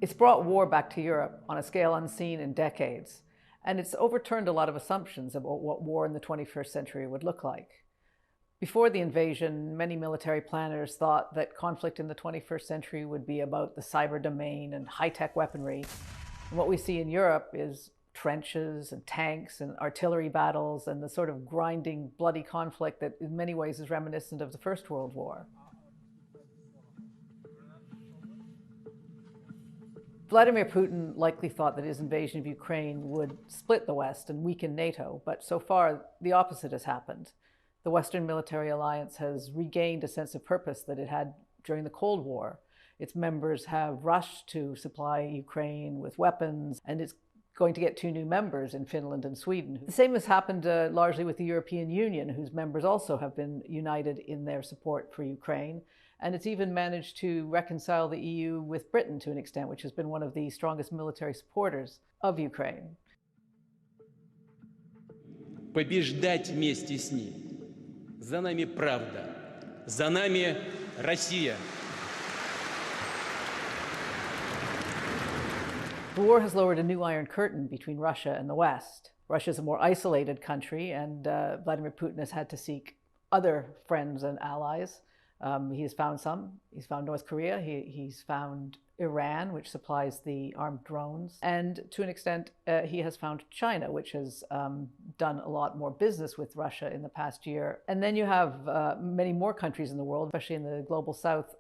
It's brought war back to Europe on a scale unseen in decades, and it's overturned a lot of assumptions about what war in the 21st century would look like. Before the invasion, many military planners thought that conflict in the 21st century would be about the cyber domain and high-tech weaponry. And what we see in Europe is trenches and tanks and artillery battles and the sort of grinding, bloody conflict that in many ways is reminiscent of the First World War. Vladimir Putin likely thought that his invasion of Ukraine would split the West and weaken NATO, but so far the opposite has happened. The Western military alliance has regained a sense of purpose that it had during the Cold War. Its members have rushed to supply Ukraine with weapons, and it's going to get 2 new members in Finland and Sweden. The same has happened largely with the European Union, whose members also have been united in their support for Ukraine. And it's even managed to reconcile the EU with Britain to an extent, which has been one of the strongest military supporters of Ukraine. Побеждать вместе с ней. За нами правда. За нами Россия. The war has lowered a new Iron Curtain between Russia and the West. Russia is a more isolated country, and Vladimir Putin has had to seek other friends and allies. He has found some. He's found North Korea. He's found Iran, which supplies the armed drones. And to an extent, he has found China, which has done a lot more business with Russia in the past year. And then you have many more countries in the world, especially in the global south,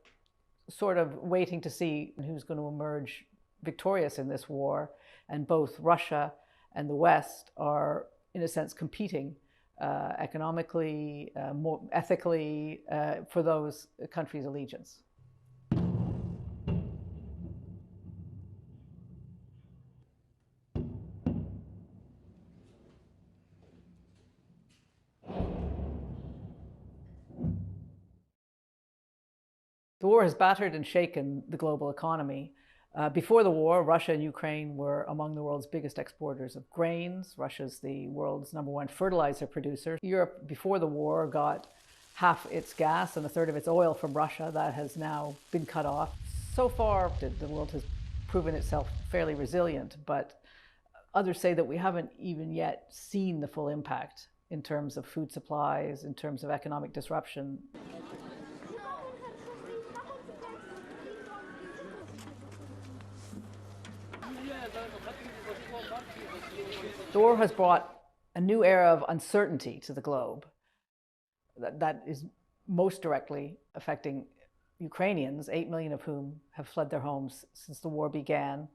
sort of waiting to see who's going to emerge victorious in this war. And both Russia and the West are, in a sense, competing economically, more ethically, for those countries' allegiance. The war has battered and shaken the global economy. Before the war, Russia and Ukraine were among the world's biggest exporters of grains. Russia's the world's #1 fertilizer producer. Europe, before the war, got half its gas and a third of its oil from Russia. That has now been cut off. So far, the world has proven itself fairly resilient, but others say that we haven't even yet seen the full impact in terms of food supplies, in terms of economic disruption. The war has brought a new era of uncertainty to the globe that is most directly affecting Ukrainians, 8 million of whom have fled their homes since the war began,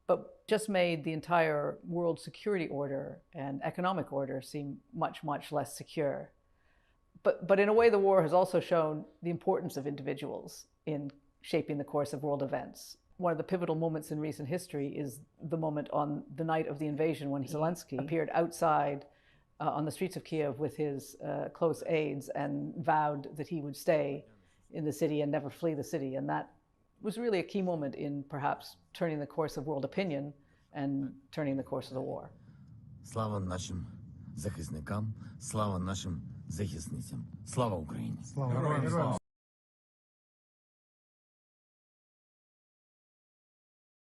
but just made the entire world security order and economic order seem much, much less secure. But in a way, the war has also shown the importance of individuals in shaping the course of world events. One of the pivotal moments in recent history is the moment on the night of the invasion when Zelensky appeared outside on the streets of Kiev with his close aides and vowed that he would stay in the city and never flee the city. And that was really a key moment in perhaps turning the course of world opinion and turning the course of the war. Слава нашим захисникам, слава нашим захисницям. Слава Україні!